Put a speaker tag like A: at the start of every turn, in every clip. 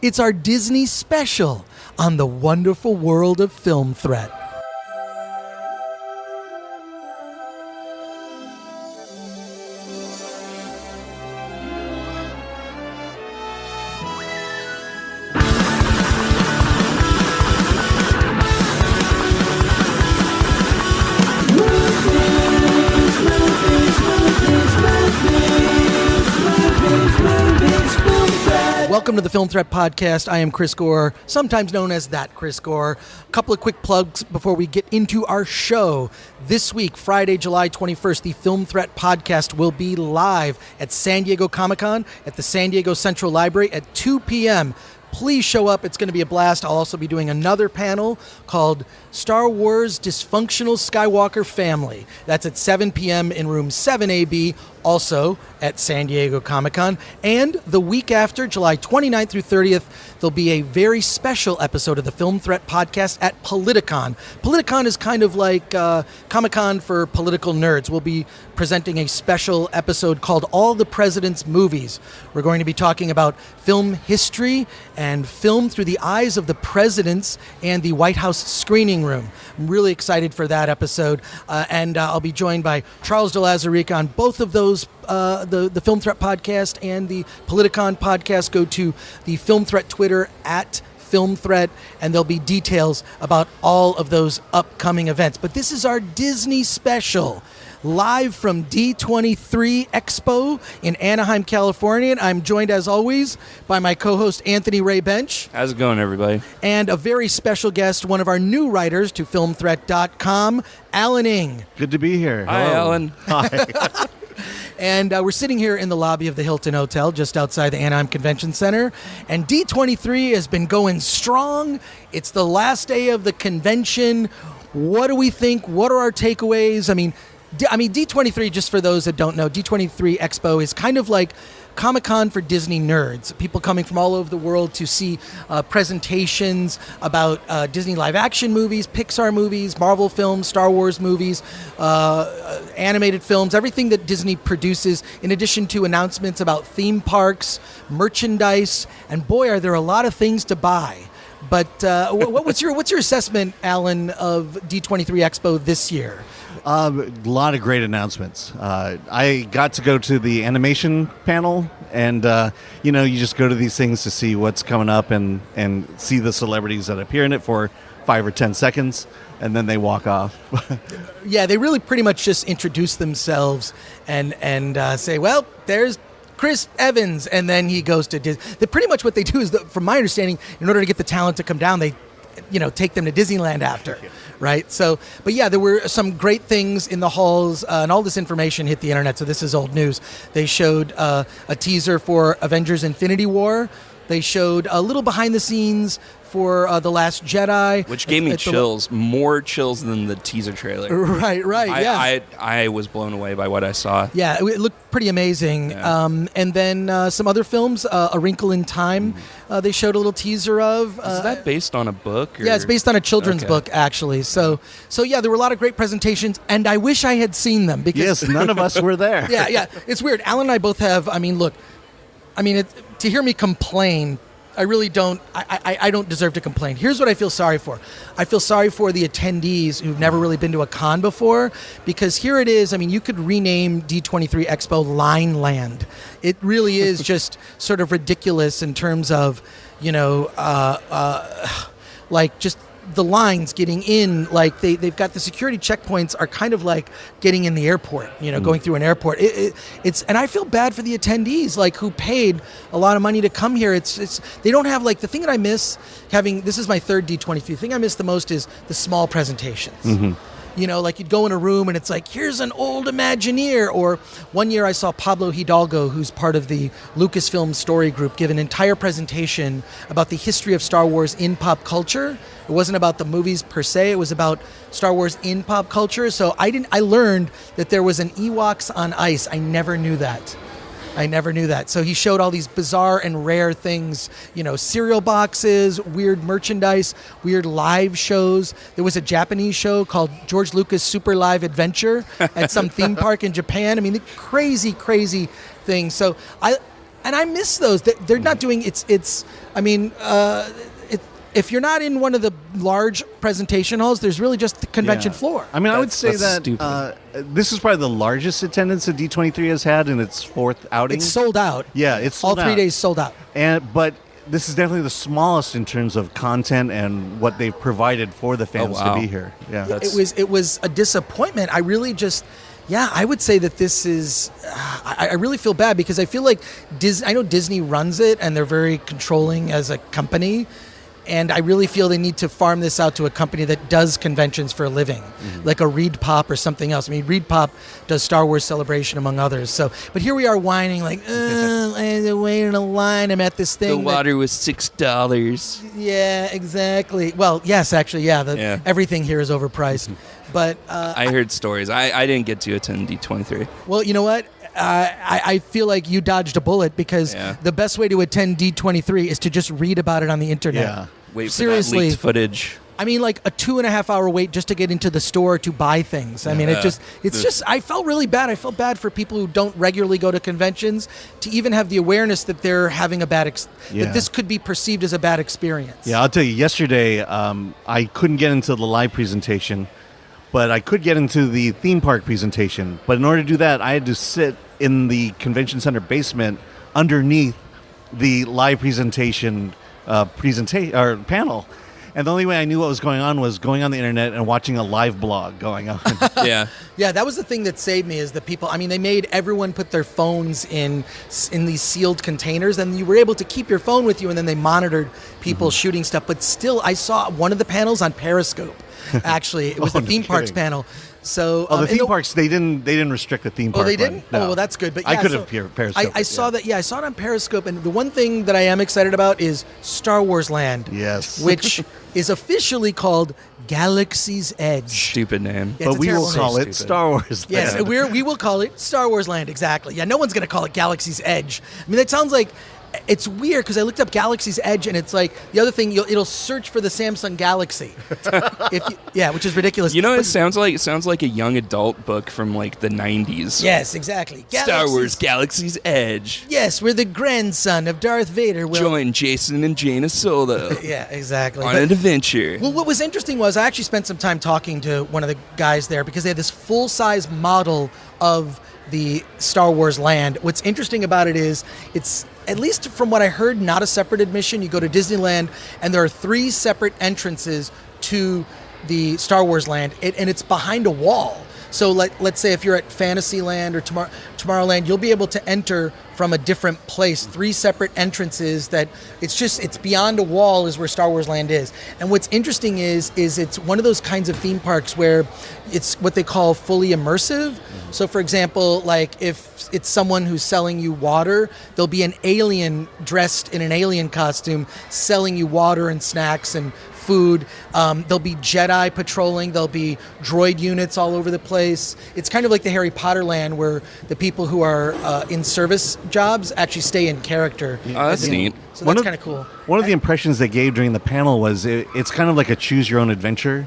A: It's our Disney special on the wonderful world of Film Threat. Welcome to the Film Threat Podcast. I am Chris Gore, sometimes known as That Chris Gore. A couple of quick plugs before we get into our show. This week, Friday, July 21st, the Film Threat Podcast will be live at San Diego Comic-Con at the San Diego Central Library at 2 p.m. Please show up. It's going to be a blast. I'll also be doing another panel called Star Wars Dysfunctional Skywalker Family. That's at 7 p.m. in room 7AB, also at San Diego Comic-Con. And the week after, July 29th through 30th, there'll be a very special episode of the Film Threat Podcast at Politicon. Politicon is kind of like Comic-Con for political nerds. We'll be presenting a special episode called All the President's Movies. We're going to be talking about film history and film through the eyes of the presidents and the White House screening room. I'm really excited for that episode. And I'll be joined by Charles de Lazarica on both of those, the Film Threat Podcast and the Politicon Podcast. Go to the Film Threat Twitter at Film Threat, and there'll be details about all of those upcoming events. But this is our Disney special, live from D23 Expo in Anaheim, California. And I'm joined, as always, by my co-host, Anthony Ray Bench.
B: How's it going, everybody?
A: And a very special guest, one of our new writers to filmthreat.com, Alan Ng.
C: Good to be here.
B: Hi,
C: Hello.
B: Alan.
C: Hi.
A: And we're sitting here in the lobby of the Hilton Hotel just outside the Anaheim Convention Center. And D23 has been going strong. It's the last day of the convention. What do we think? What are our takeaways? I mean, D23, just for those that don't know, D23 Expo is kind of like Comic-Con for Disney nerds. People coming from all over the world to see presentations about Disney live-action movies, Pixar movies, Marvel films, Star Wars movies, animated films, everything that Disney produces, in addition to announcements about theme parks, merchandise, and boy, are there a lot of things to buy. But what's your assessment, Alan, of D23 Expo this year?
C: A lot of great announcements. I got to go to the animation panel, and you just go to these things to see what's coming up and see the celebrities that appear in it for 5 or 10 seconds, and then they walk off.
A: Yeah, they really pretty much just introduce themselves and say, well, there's Chris Evans, and then he goes to Disney. Pretty much what they do is, from my understanding, in order to get the talent to come down, they take them to Disneyland after, right? So, but yeah, there were some great things in the halls, and all this information hit the internet, so this is old news. They showed a teaser for Avengers Infinity War. They showed a little behind the scenes for The Last Jedi.
B: Which gave me chills, more chills than the teaser trailer.
A: Right, yeah.
B: I was blown away by what I saw.
A: Yeah, it looked pretty amazing. Yeah. And then some other films, A Wrinkle in Time, they showed a little teaser of.
B: Is that based on a book? Or?
A: Yeah, it's based on a children's book, actually. So yeah, there were a lot of great presentations, and I wish I had seen them. Because
C: yes, none of us were there.
A: Yeah, it's weird. Alan and I both have, to hear me complain, I really don't, I don't deserve to complain. Here's what I feel sorry for. I feel sorry for the attendees who've never really been to a con before, because here it is. You could rename D23 Expo Lineland. It really is just sort of ridiculous in terms of, like just the lines getting in, like they've got the security checkpoints are kind of like getting in the airport, going through an airport. It's and I feel bad for the attendees, like who paid a lot of money to come here. It's they don't have, like, the thing that I miss having, this is my third D23, the thing I miss the most is the small presentations. Mm-hmm. Like you'd go in a room and it's like, here's an old Imagineer. Or one year I saw Pablo Hidalgo, who's part of the Lucasfilm Story Group, give an entire presentation about the history of Star Wars in pop culture. It wasn't about the movies per se, it was about Star Wars in pop culture. So I learned that there was an Ewoks on Ice. I never knew that. So he showed all these bizarre and rare things, cereal boxes, weird merchandise, weird live shows. There was a Japanese show called George Lucas Super Live Adventure at some theme park in Japan. The crazy things. So And I miss those. They're not doing it's. I mean, if you're not in one of the large presentation halls, there's really just the convention floor.
C: I mean, I would say
B: That's
C: that this is probably the largest attendance that D23 has had in its fourth outing.
A: It's sold out.
C: Yeah, it's sold
A: all 3
C: out.
A: days sold out.
C: But this is definitely the smallest in terms of content and what they've provided for the fans
B: wow.
C: to be here. Yeah,
A: It was a disappointment. I really just. Yeah, I would say that this is. I really feel bad because I feel like I know Disney runs it and they're very controlling as a company, and I really feel they need to farm this out to a company that does conventions for a living, like a Reed Pop or something else. I mean, Reed Pop does Star Wars Celebration among others. So, but here we are whining like, I'm waiting in a line. I'm at this thing.
B: The water was $6.
A: Yeah, exactly. Well, yes, actually, yeah. Everything here is overpriced. But
B: I heard stories. I didn't get to attend D23.
A: Well, you know what? I feel like you dodged a bullet because the best way to attend D23 is to just read about it on the internet.
C: Yeah.
B: Wait for
A: Seriously.
B: that leaked footage.
A: I mean, like a 2.5 hour wait just to get into the store to buy things. I mean, it's just, I felt really bad. I felt bad for people who don't regularly go to conventions to even have the awareness that they're having a bad, that this could be perceived as a bad experience.
C: Yeah, I'll tell you, yesterday I couldn't get into the live presentation, but I could get into the theme park presentation. But in order to do that, I had to sit in the convention center basement underneath the live presentation panel. And the only way I knew what was going on was going on the internet and watching a live blog going on.
B: Yeah.
A: Yeah, that was the thing that saved me is the people. I mean, they made everyone put their phones in these sealed containers, and you were able to keep your phone with you, and then they monitored people shooting stuff. But still, I saw one of the panels on Periscope. Actually, it was the theme parks panel. So,
C: the theme parks, they didn't restrict the theme park.
A: Oh, they didn't?
C: No.
A: Oh, well, that's good. But yeah,
C: I could have Periscope.
A: I saw that. Yeah, I saw it on Periscope. And the one thing that I am excited about is Star Wars Land.
C: Yes.
A: Which is officially called Galaxy's Edge.
B: Stupid name.
A: Yeah,
C: but we will call it
B: Stupid.
C: Star Wars Land.
A: Yes, we will call it Star Wars Land. Exactly. Yeah, no one's going to call it Galaxy's Edge. I mean, that sounds like. It's weird because I looked up Galaxy's Edge, and it's like the other thing. It'll search for the Samsung Galaxy, which is ridiculous.
B: You know what it sounds like? It sounds like a young adult book from like the 90s.
A: Yes, exactly.
B: Star Wars Galaxy's Edge.
A: Yes, we're the grandson of Darth Vader.
B: Join Jason and Jaina Solo.
A: Yeah, exactly.
B: On an adventure.
A: Well, what was interesting was I actually spent some time talking to one of the guys there because they had this full-size model of the Star Wars land. What's interesting about it is it's, at least from what I heard, not a separate admission. You go to Disneyland and there are 3 separate entrances to the Star Wars land, and it's behind a wall. So let's say if you're at Fantasyland or Tomorrowland, you'll be able to enter from a different place, 3 separate entrances that it's beyond a wall is where Star Wars Land is. And what's interesting is it's one of those kinds of theme parks where it's what they call fully immersive. So for example, like if it's someone who's selling you water, there'll be an alien dressed in an alien costume selling you water and snacks and food. There'll be Jedi patrolling. There'll be droid units all over the place. It's kind of like the Harry Potter land where the people who are in service jobs actually stay in character.
B: Oh, that's neat.
A: So that's kind of cool.
C: One of the impressions they gave during the panel was it's kind of like a choose your own adventure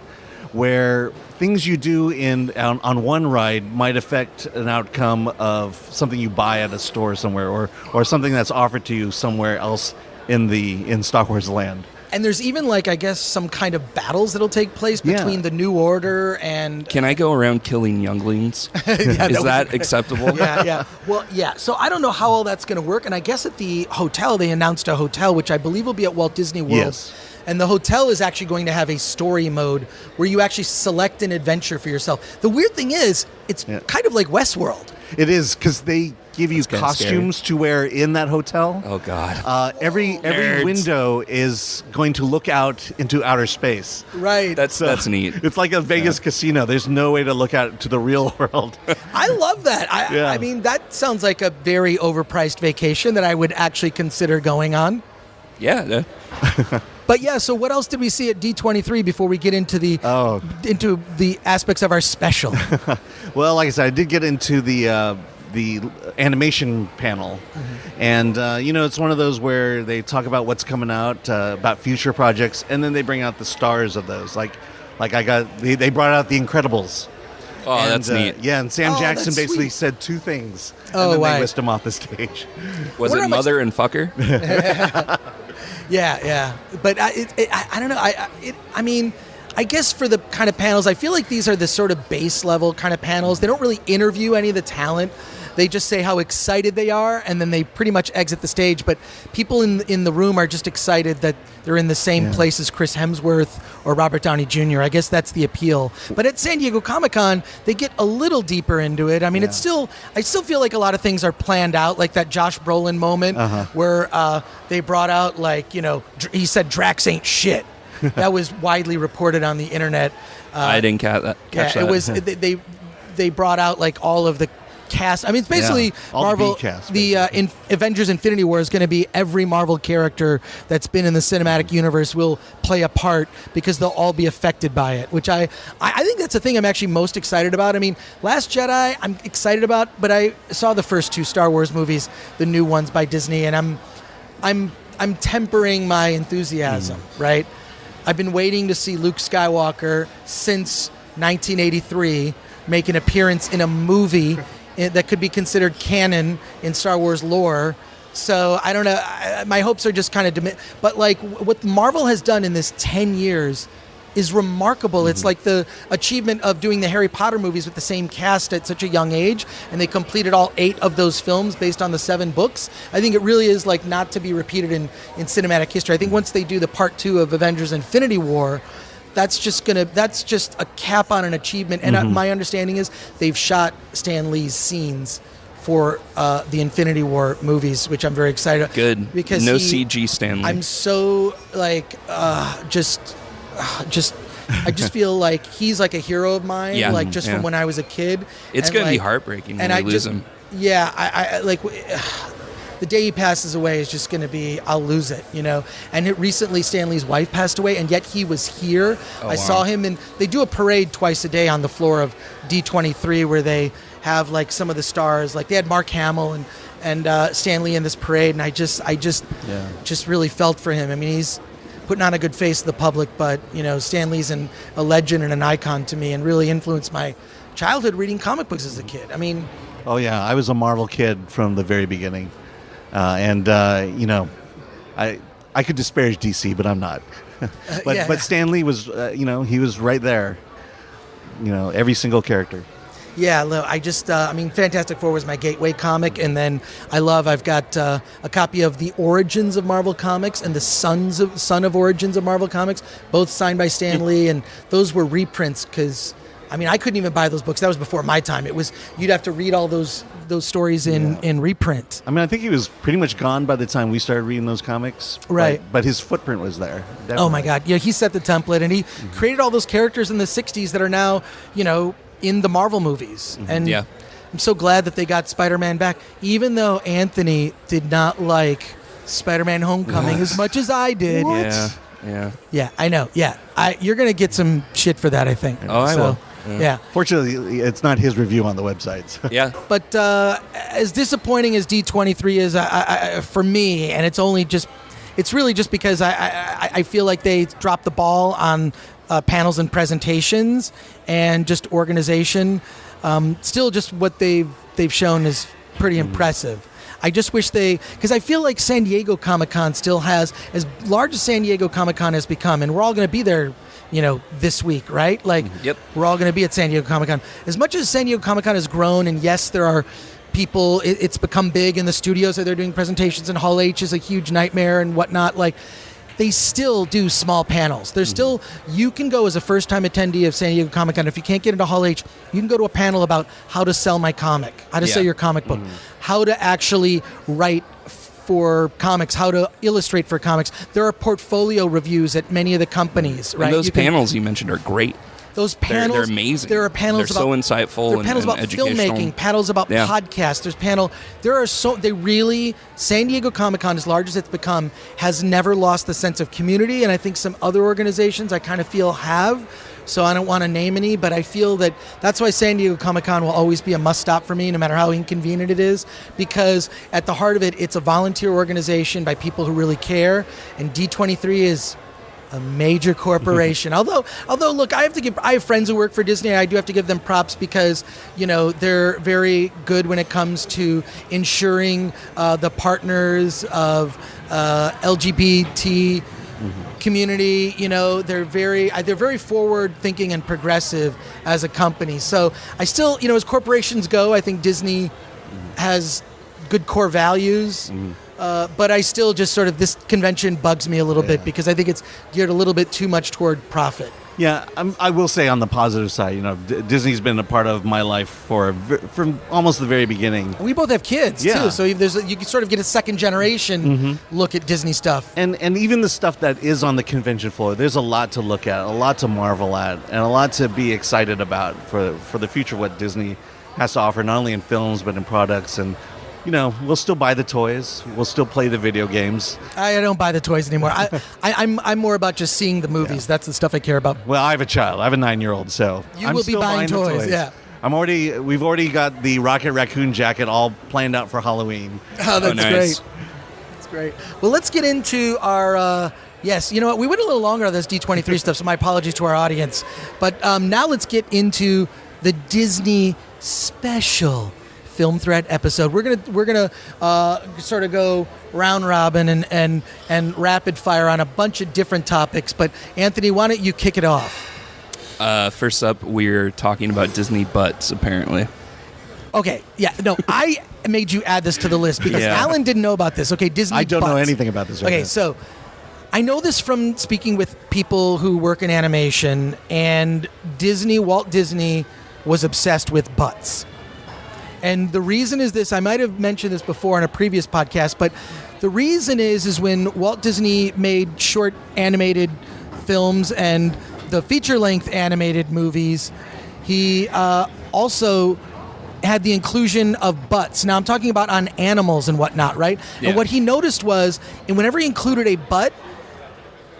C: where things you do on one ride might affect an outcome of something you buy at a store somewhere or something that's offered to you somewhere else in Star Wars Land.
A: And there's even I guess some kind of battles that'll take place between the New Order and...
B: Can I go around killing younglings?
A: Yeah,
B: Is that acceptable?
A: Yeah. Well, yeah. So I don't know how all that's going to work. And I guess at the hotel, they announced a hotel, which I believe will be at Walt Disney World.
C: Yes.
A: And the hotel is actually going to have a story mode where you actually select an adventure for yourself. The weird thing is, it's kind of like Westworld.
C: It is, because they give you
B: kinda
C: costumes to wear in that hotel.
B: Oh, God.
C: Every window is going to look out into outer space.
A: Right.
B: That's neat.
C: It's like a Vegas casino. There's no way to look out to the real world.
A: I love that. I mean, that sounds like a very overpriced vacation that I would actually consider going on.
B: Yeah.
C: But
A: yeah, so what else did we see at D23 before we get into the aspects of our special?
C: Well, like I said, I did get into the animation panel, and it's one of those where they talk about what's coming out, about future projects, and then they bring out the stars of those. They brought out The Incredibles.
B: Oh, that's neat.
C: Yeah, and Sam
A: Oh,
C: Jackson
A: that's
C: basically
A: sweet.
C: said two things,
A: Oh,
C: and then
A: why?
C: they whisked him off the stage.
B: Was
A: Wonder
B: it
A: how much-
B: mother and fucker?
A: Yeah. But I don't know. I mean, I guess for the kind of panels, I feel like these are the sort of base level kind of panels. They don't really interview any of the talent. They just say how excited they are, and then they pretty much exit the stage. But people in the room are just excited that they're in the same place as Chris Hemsworth or Robert Downey Jr. I guess that's the appeal. But at San Diego Comic-Con, they get a little deeper into it. I mean, I still feel like a lot of things are planned out, like that Josh Brolin moment where they brought out, like, you know, he said Drax ain't shit. That was widely reported on the internet.
B: I didn't catch that.
A: It was they brought out like all of the cast. I mean, it's basically
C: all the
A: Marvel.
C: B cast,
A: The Avengers Infinity War is going to be every Marvel character that's been in the cinematic universe will play a part because they'll all be affected by it, which I think that's the thing I'm actually most excited about. I mean, Last Jedi I'm excited about, but I saw the first two Star Wars movies, the new ones by Disney, and I'm tempering my enthusiasm, right? I've been waiting to see Luke Skywalker since 1983 make an appearance in a movie that could be considered canon in Star Wars lore. So I don't know. My hopes are just kind of but like what Marvel has done in this 10 years is remarkable. It's like the achievement of doing the Harry Potter movies with the same cast at such a young age, and they completed all 8 of those films based on the 7 books. I think it really is like not to be repeated in cinematic history. I think once they do the part 2 of Avengers Infinity War, that's just a cap on an achievement. And my understanding is they've shot Stan Lee's scenes for the Infinity War movies, which I'm very excited about.
B: Good.
A: Because
B: no CG Stanley.
A: I'm so like I just feel like he's like a hero of mine,
B: Yeah.
A: like just from when I was a kid.
B: It's
A: And,
B: going to be
A: like,
B: heartbreaking when
A: and
B: you
A: I
B: lose
A: just,
B: him.
A: yeah, I like the day he passes away is just going to be, I'll lose it, you know. And recently Stan Lee's wife passed away, and yet he was here. I saw him, and they do a parade twice a day on the floor of D23 where they have like some of the stars, like they had Mark Hamill and Stan Lee in this parade, and I just really felt for him. I mean, he's putting on a good face to the public, but you know, Stan Lee's a legend and an icon to me, and really influenced my childhood reading comic books as a kid. I mean,
C: Oh yeah, I was a Marvel kid from the very beginning, and you know, I could disparage DC, but I'm not. But Stan Lee was, you know, he was right there. You know, every single character.
A: yeah, look, I mean, Fantastic Four was my gateway comic, and then I've got a copy of the Origins of Marvel Comics and the Son of Origins of Marvel Comics, both signed by Stan Lee, and those were reprints because, I mean, I couldn't even buy those books. That was before my time. It was, you'd have to read all those stories in reprint.
C: I mean, I think he was pretty much gone by the time we started reading those comics.
A: Right.
C: But his footprint was there. Definitely.
A: Oh my God. Yeah, he set the template, and he created all those characters in the 60s that are now, you know, in the Marvel movies. And
B: Yeah.
A: I'm so glad that they got Spider-Man back, even though Anthony did not like Spider-Man Homecoming as much as I did.
B: Yeah.
A: Yeah, I know. Yeah. You're going to get some shit for that, I think.
B: Oh, I will.
A: Yeah.
C: Fortunately, it's not his review on the website. So.
B: Yeah.
A: But as disappointing as D23 is for me, and it's really just because I feel like they dropped the ball on panels and presentations and just organization. Still, just what they've shown is pretty impressive. I just wish because I feel like San Diego Comic-Con still has, as large as San Diego Comic-Con has become, and we're all going to be there, you know, this week, right? Like,
B: Yep.
A: We're all going to be at San Diego Comic-Con. As much as San Diego Comic-Con has grown, and yes, there are people, it's become big in the studios that they're doing presentations, and Hall H is a huge nightmare and whatnot, like, they still do small panels. There's still, you can go as a first-time attendee of San Diego Comic-Con. If you can't get into Hall H, you can go to a panel about how to sell my comic, how to sell your comic book, how to actually write for comics, how to illustrate for comics. There are portfolio reviews at many of the companies, right?
B: And those panels you mentioned are great.
A: Those panels,
B: they're amazing.
A: There are panels
B: they're
A: about
B: so insightful.
A: There are panels
B: and
A: about
B: educational.
A: filmmaking, panels about podcasts. San Diego Comic-Con, as large as it's become, has never lost the sense of community, and I think some other organizations I kind of feel have. So I don't want to name any, but I feel that's why San Diego Comic-Con will always be a must-stop for me, no matter how inconvenient it is, because at the heart of it, it's a volunteer organization by people who really care, and D23 is A major corporation. although, look, I have friends who work for Disney. I do have to give them props because, they're very good when it comes to ensuring the partners of LGBT community. They're very forward thinking and progressive as a company. So I still, as corporations go, I think Disney has good core values. But I still just sort of, this convention bugs me a little bit because I think it's geared a little bit too much toward profit.
C: Yeah, I will say on the positive side, Disney's been a part of my life from almost the very beginning.
A: We both have kids too, so you can sort of get a second generation look at Disney stuff.
C: And even the stuff that is on the convention floor, there's a lot to look at, a lot to marvel at, and a lot to be excited about for the future of what Disney has to offer, not only in films but in products. And we'll still buy the toys. We'll still play the video games.
A: I don't buy the toys anymore. I'm more about just seeing the movies. That's the stuff I care about.
C: Well, I have a child. I have a 9-year-old, so
A: you will be buying toys. Yeah.
C: We've already got the Rocket Raccoon jacket all planned out for Halloween.
A: Oh, that's
B: nice.
A: Great. That's great. Well, let's get into our. Yes, you know what? We went a little longer on this D23 stuff, so my apologies to our audience. But now let's get into the Disney special Film Threat episode. We're gonna sort of go round robin and rapid fire on a bunch of different topics. But Anthony, why don't you kick it off?
B: First up, we're talking about Disney butts, apparently.
A: Okay, yeah, no, I made you add this to the list because Alan didn't know about this. Okay, Disney
C: I don't
A: butts.
C: know anything about this.
A: Okay, so I know this from speaking with people who work in animation, and Walt Disney was obsessed with butts. And the reason is this, I might have mentioned this before on a previous podcast, but the reason is when Walt Disney made short animated films and the feature-length animated movies, he also had the inclusion of butts. Now I'm talking about on animals and whatnot, right? Yeah. And what he noticed was, and whenever he included a butt,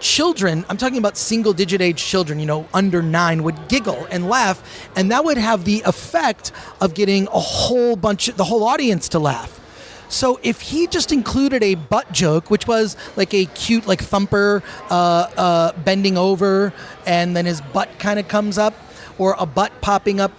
A: children, I'm talking about single-digit age children, under 9, would giggle and laugh, and that would have the effect of getting the whole audience to laugh. So if he just included a butt joke, which was like a cute, like Thumper bending over, and then his butt kind of comes up, or a butt popping up,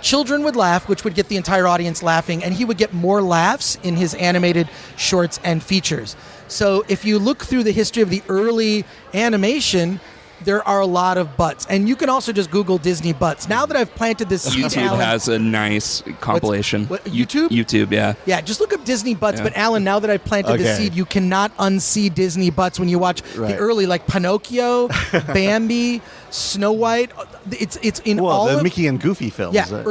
A: children would laugh, which would get the entire audience laughing, and he would get more laughs in his animated shorts and features. So if you look through the history of the early animation, there are a lot of butts. And you can also just Google Disney butts. Now that I've planted this seed,
B: YouTube
A: Alan,
B: has a nice compilation.
A: YouTube?
B: YouTube, yeah.
A: Yeah, just look up Disney butts. Yeah. But Alan, now that I've planted the seed, you cannot unsee Disney butts when you watch the early, like Pinocchio, Bambi, Snow White. It's in all
C: the
A: of
C: Mickey and Goofy films.
A: Yeah,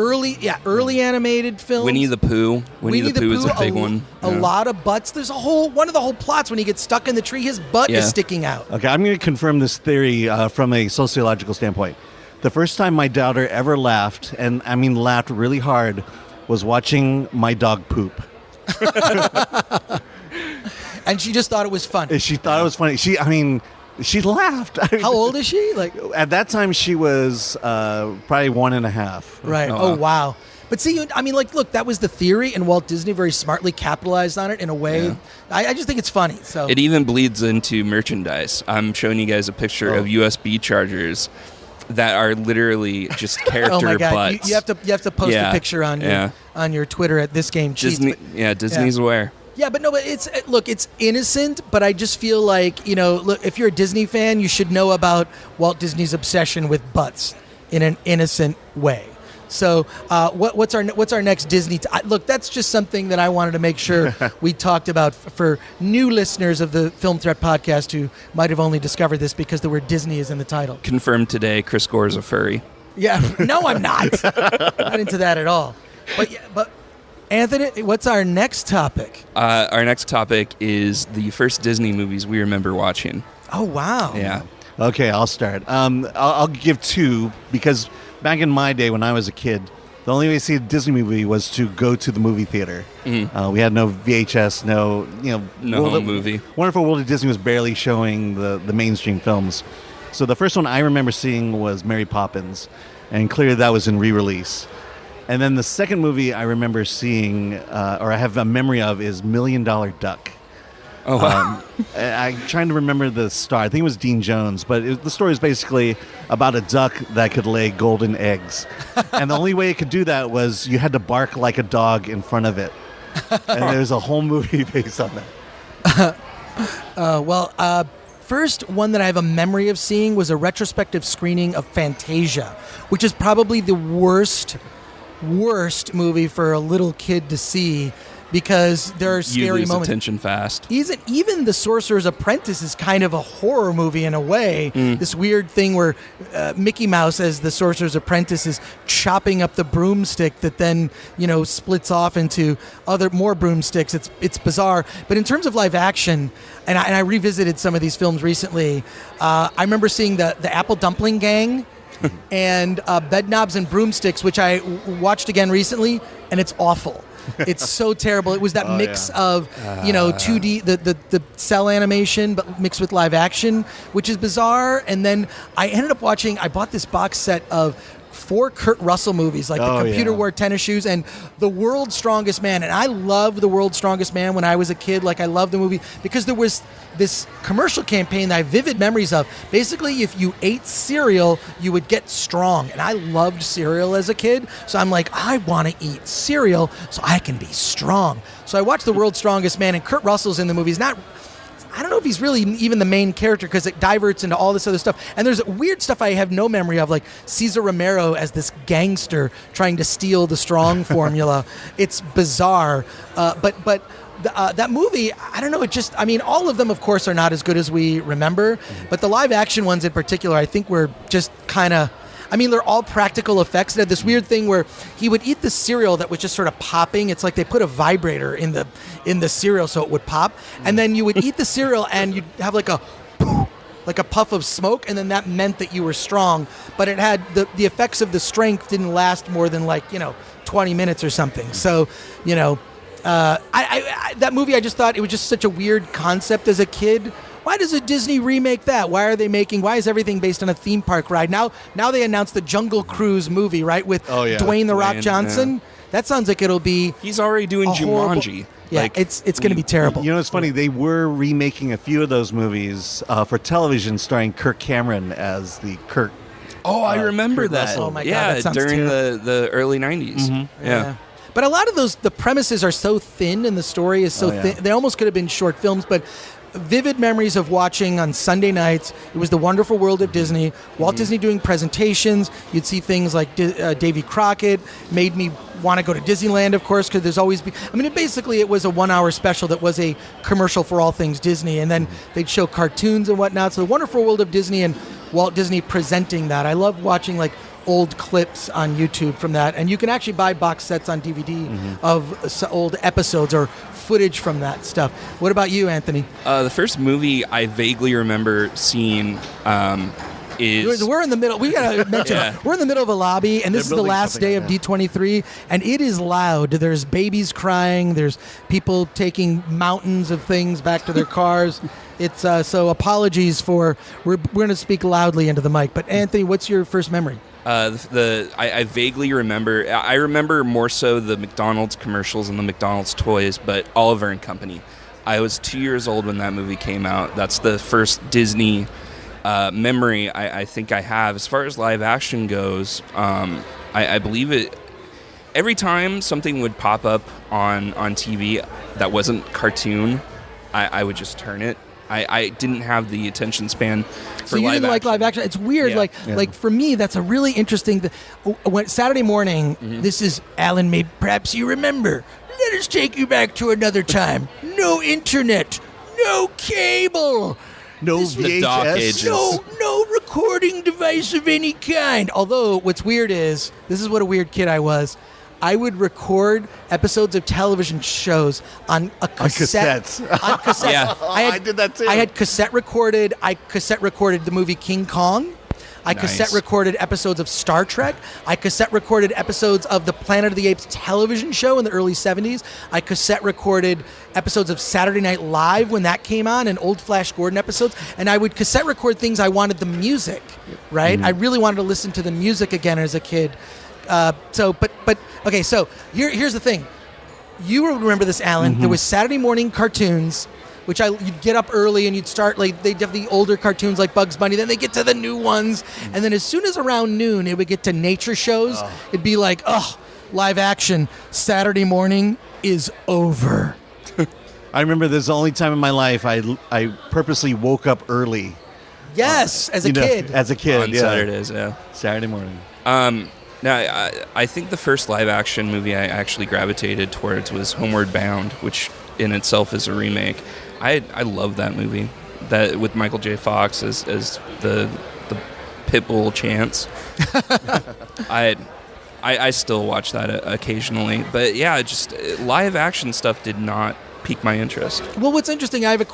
A: early animated films.
B: Winnie the Pooh. Winnie the Pooh is a big one.
A: A lot of butts. There's one of the whole plots when he gets stuck in the tree, his butt is sticking out.
C: Okay, I'm going to confirm this theory from a sociological standpoint. The first time my daughter ever laughed, and I mean laughed really hard, was watching my dog poop.
A: And she just thought it was funny.
C: She thought it was funny. She laughed.
A: How old is she? Like
C: at that time, she was probably 1.5.
A: Right. Oh, wow. But see, look, that was the theory, and Walt Disney very smartly capitalized on it in a way. Yeah. I just think it's funny. So
B: it even bleeds into merchandise. I'm showing you guys a picture of USB chargers that are literally just character
A: oh my God.
B: butts.
A: You have to post a picture on your Twitter at This Game Cheats.
B: Disney's aware.
A: Yeah, but it's innocent, but I just feel like, look, if you're a Disney fan, you should know about Walt Disney's obsession with butts in an innocent way. So what's our next Disney? Look, that's just something that I wanted to make sure we talked about for new listeners of the Film Threat podcast who might have only discovered this because the word Disney is in the title.
B: Confirmed today, Chris Gore is a furry.
A: Yeah, no, I'm not. Not into that at all. But Anthony, what's our next topic?
B: Our next topic is the first Disney movies we remember watching.
A: Oh, wow.
B: Yeah.
C: Okay, I'll start. I'll give 2 because back in my day when I was a kid, the only way to see a Disney movie was to go to the movie theater. Mm-hmm. We had no VHS, no
B: home movie.
C: Wonderful World of Disney was barely showing the mainstream films. So the first one I remember seeing was Mary Poppins, and clearly that was in re-release. And then the second movie I remember seeing, or I have a memory of, is $1 Million Duck.
B: Oh, wow.
C: I'm trying to remember the star. I think it was Dean Jones, but the story is basically about a duck that could lay golden eggs. And the only way it could do that was you had to bark like a dog in front of it. And there's a whole movie based on that.
A: First one that I have a memory of seeing was a retrospective screening of Fantasia, which is probably the worst movie for a little kid to see because there are scary
B: you lose
A: moments.
B: attention fast.
A: Even The Sorcerer's Apprentice is kind of a horror movie in a way. This weird thing where Mickey Mouse, as the Sorcerer's Apprentice, is chopping up the broomstick that then splits off into more broomsticks. It's bizarre. But in terms of live action, and I revisited some of these films recently. I remember seeing the Apple Dumpling Gang. And Bedknobs and Broomsticks, which I watched again recently, and it's awful. It's so terrible. It was that mix of 2D, the cell animation, but mixed with live action, which is bizarre. And then I ended up I bought this box set of 4 Kurt Russell movies, like The Computer Wore Tennis Shoes and The World's Strongest Man. And I loved The World's Strongest Man when I was a kid. Like, I loved the movie because there was this commercial campaign that I have vivid memories of. Basically, if you ate cereal, you would get strong. And I loved cereal as a kid. So I'm like, I want to eat cereal so I can be strong. So I watched The World's Strongest Man, and Kurt Russell's in the movie. I don't know if he's really even the main character because it diverts into all this other stuff. And there's weird stuff I have no memory of, like Cesar Romero as this gangster trying to steal the strong formula. It's bizarre. But that movie, I don't know, all of them, of course, are not as good as we remember. But the live action ones in particular, I think were just kind of... they're all practical effects. They had this weird thing where he would eat the cereal that was just sort of popping. It's like they put a vibrator in the cereal so it would pop. And then you would eat the cereal and you'd have like a puff of smoke, and then that meant that you were strong. But it had the effects of the strength didn't last more than 20 minutes or something. So, that movie, I just thought it was just such a weird concept as a kid. Why does a Disney remake that? Why is everything based on a theme park ride? Now they announced the Jungle Cruise movie, right, with Dwayne The Rock Johnson. Yeah. That sounds like it'll be...
B: He's already doing Jumanji.
A: Yeah, it's going to be terrible.
C: It's funny. They were remaking a few of those movies for television starring Kirk Cameron as the Kirk...
B: Oh, I remember
C: Kurt
B: that.
C: Russell.
A: Oh, my God, that sounds
B: during
A: terrible.
B: the early 90s. Mm-hmm. Yeah.
A: But a lot of the premises are so thin and the story is so thin. They almost could have been short films, but... Vivid memories of watching on Sunday nights. It was the Wonderful World of Disney. Walt Disney doing presentations. You'd see things like Davy Crockett. Made me want to go to Disneyland, of course, because there's always... basically it was a 1-hour special that was a commercial for all things Disney, and then they'd show cartoons and whatnot. So the Wonderful World of Disney and Walt Disney presenting that. I love watching old clips on YouTube from that, and you can actually buy box sets on DVD of old episodes or footage from that stuff. What about you, Anthony?
B: The first movie I vaguely remember seeing is...
A: We're in the middle. We gotta mention we're in the middle of a lobby, and this is the last day of D23, and it is loud. There's babies crying. There's people taking mountains of things back to their cars. It's so apologies for... We're going to speak loudly into the mic. But Anthony, what's your first memory?
B: I vaguely remember. I remember more so the McDonald's commercials and the McDonald's toys, but Oliver and Company. I was 2 years old when that movie came out. That's the first Disney memory I think I have. As far as live action goes, I believe it. Every time something would pop up on TV that wasn't cartoon, I would just turn it. I didn't have the attention span for
A: so you
B: live
A: didn't like live action. It's weird. Like for me, that's a really interesting... When Saturday morning, this is Alan, perhaps you remember. Let us take you back to another time. No internet. No cable.
C: No VHS.
A: No recording device of any kind. Although, what's weird is, this is what a weird kid I was. I would record episodes of television shows on a cassette. On cassette.
B: Yeah.
C: I did that too.
A: I had cassette recorded. I cassette recorded the movie King Kong. I cassette recorded episodes of Star Trek. I cassette recorded episodes of the Planet of the Apes television show in the early 70s. I cassette recorded episodes of Saturday Night Live when that came on, and old Flash Gordon episodes. And I would cassette record things I wanted the music, right? I really wanted to listen to the music again as a kid. Okay, so here's the thing. You will remember this, Alan. There was Saturday morning cartoons which you'd get up early and you'd start, like, they'd have the older cartoons like Bugs Bunny, then they get to the new ones, and then as soon as around noon it would get to nature shows, it'd be like, live action, Saturday morning is over.
C: I remember this is the only time in my life I purposely woke up early.
A: Yes, as a kid.
C: As a kid,
B: On Saturdays, yeah.
C: Saturday morning.
B: Now, I think the first live-action movie I actually gravitated towards was Homeward Bound, which in itself is a remake. I love that movie, that with Michael J. Fox as the Pitbull Chance. I still watch that occasionally, but yeah, just live-action stuff did not pique my interest.
A: Well, what's interesting, I have a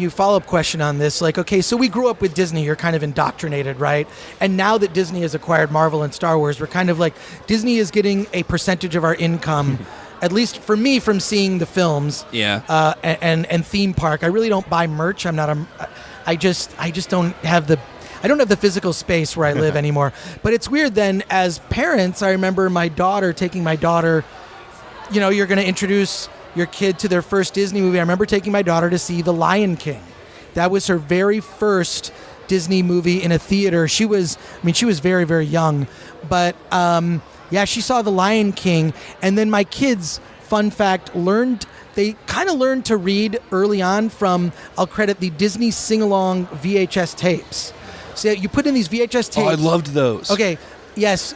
A: follow-up question on this. Like, okay, so we grew up with Disney. You're kind of indoctrinated, right? And now that Disney has acquired Marvel and Star Wars, we're kind of like, Disney is getting a percentage of our income, at least for me, from seeing the films.
B: Yeah.
A: And theme park. I really don't buy merch. I just don't have the physical space where I live anymore. But it's weird then, as parents, I remember taking my daughter, you're going to introduce your kid to their first Disney movie. I remember taking my daughter to see The Lion King. That was her very first Disney movie in a theater. She was very, very young. But, she saw The Lion King. And then my kids, fun fact, they kind of learned to read early on from, I'll credit the Disney sing-along VHS tapes. So you put in these VHS tapes.
B: Oh, I loved those.
A: Okay. Yes,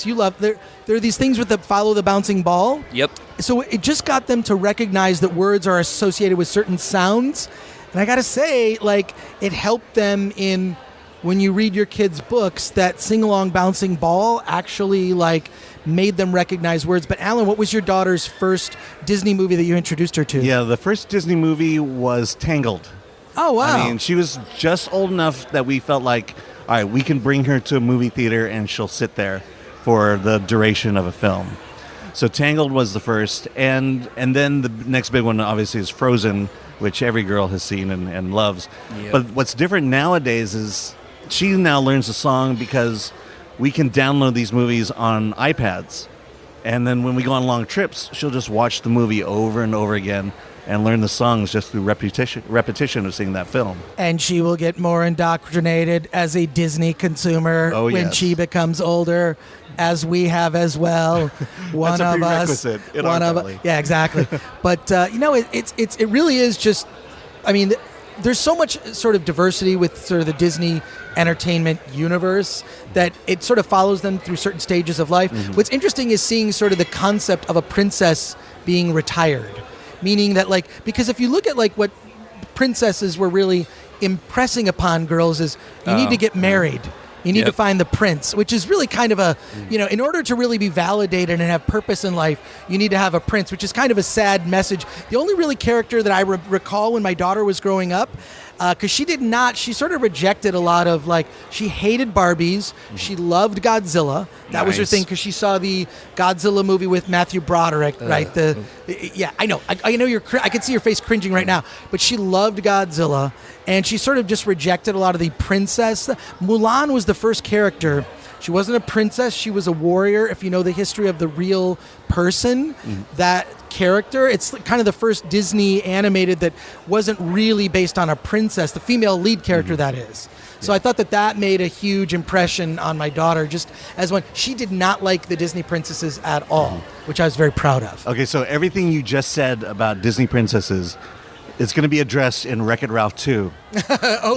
A: you love. There are these things with the follow the bouncing ball.
B: Yep.
A: So it just got them to recognize that words are associated with certain sounds, and I gotta say, like, it helped them in when you read your kids' books. That sing along bouncing ball actually like made them recognize words. But Alan, what was your daughter's first Disney movie that you introduced her to?
C: Yeah, the first Disney movie was Tangled.
A: Oh wow!
C: I mean, she was just old enough that we felt like, all right, we can bring her to a movie theater and she'll sit there for the duration of a film. So Tangled was the first, and then the next big one obviously is Frozen, which every girl has seen and loves.
B: Yep.
C: But what's different nowadays is she now learns the song because we can download these movies on iPads. And then when we go on long trips, she'll just watch the movie over and over again and learn the songs just through repetition of seeing that film.
A: And she will get more indoctrinated as a Disney consumer when she becomes older, as we have as well.
C: One of us. In our family.
A: Yeah, exactly. But it really is just. I mean, there's so much sort of diversity with sort of the Disney entertainment universe that it sort of follows them through certain stages of life. Mm-hmm. What's interesting is seeing sort of the concept of a princess being retired. Meaning that, like, because if you look at, like, what princesses were really impressing upon girls is you need to get married. You need to find the prince, which is really kind of a, in order to really be validated and have purpose in life, you need to have a prince, which is kind of a sad message. The only really character that I recall when my daughter was growing up, because she sort of rejected a lot of, like, she hated Barbies. She loved Godzilla. That was her thing, because she saw the Godzilla movie with Matthew Broderick, right? I know. I know I can see your face cringing right now. But she loved Godzilla, and she sort of just rejected a lot of the princess. Mulan was the first character. She wasn't a princess. She was a warrior. If you know the history of the real person, that character, it's kind of the first Disney animated that wasn't really based on a princess, the female lead character that is. So I thought that made a huge impression on my daughter, just as when she did not like the Disney princesses at all, which I was very proud of.
C: Okay, so everything you just said about Disney princesses is going to be addressed in Wreck-It Ralph 2.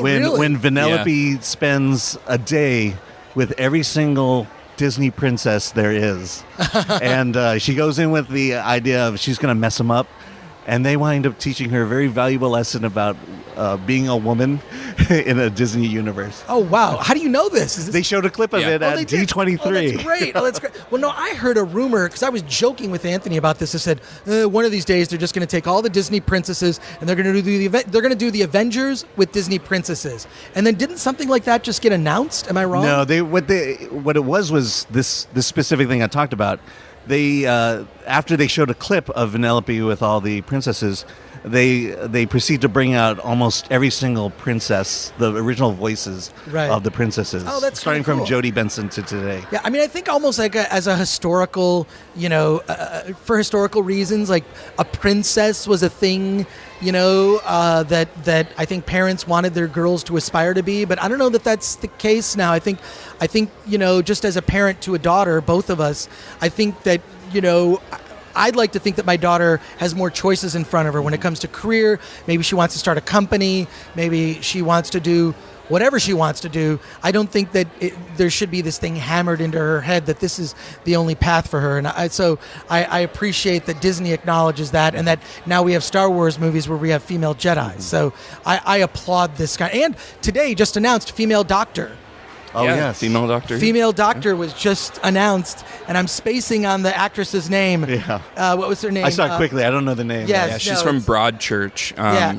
A: Really?
C: When Vanellope spends a day with every single Disney princess there is. And she goes in with the idea of she's going to mess them up. And they wind up teaching her a very valuable lesson about being a woman in a Disney universe.
A: Oh, wow. How do you know this?
C: They showed a clip of it at D23.
A: Oh, that's great. That's great. Well, no, I heard a rumor, because I was joking with Anthony about this. I said, one of these days they're just going to take all the Disney princesses and they're going to do the Avengers with Disney princesses. And then didn't something like that just get announced? Am I wrong?
C: No, what it was this specific thing I talked about. They after they showed a clip of Vanellope with all the princesses, they proceed to bring out almost every single princess, the original voices
A: Right.
C: of the princesses.
A: Oh, that's
C: starting
A: kinda
C: from
A: cool.
C: Jodie Benson to today.
A: Yeah, I mean, I think almost like as a historical, for historical reasons, like a princess was a thing, that I think parents wanted their girls to aspire to be. But I don't know that that's the case now. I think, just as a parent to a daughter, both of us, I think that, I'd like to think that my daughter has more choices in front of her when it comes to career. Maybe she wants to start a company. Maybe she wants to do whatever she wants to do. I don't think that there should be this thing hammered into her head that this is the only path for her. And I appreciate that Disney acknowledges that, and that now we have Star Wars movies where we have female Jedi. So I applaud this guy. And today just announced female Doctor.
C: Oh,
B: yeah,
C: yes.
B: female doctor.
A: Female Doctor was just announced, and I'm spacing on the actress's name.
C: Yeah.
A: What was her name?
C: I saw it quickly. I don't know the name.
A: yes.
B: Yeah, she's
A: No,
B: from
A: it's-
B: Broadchurch.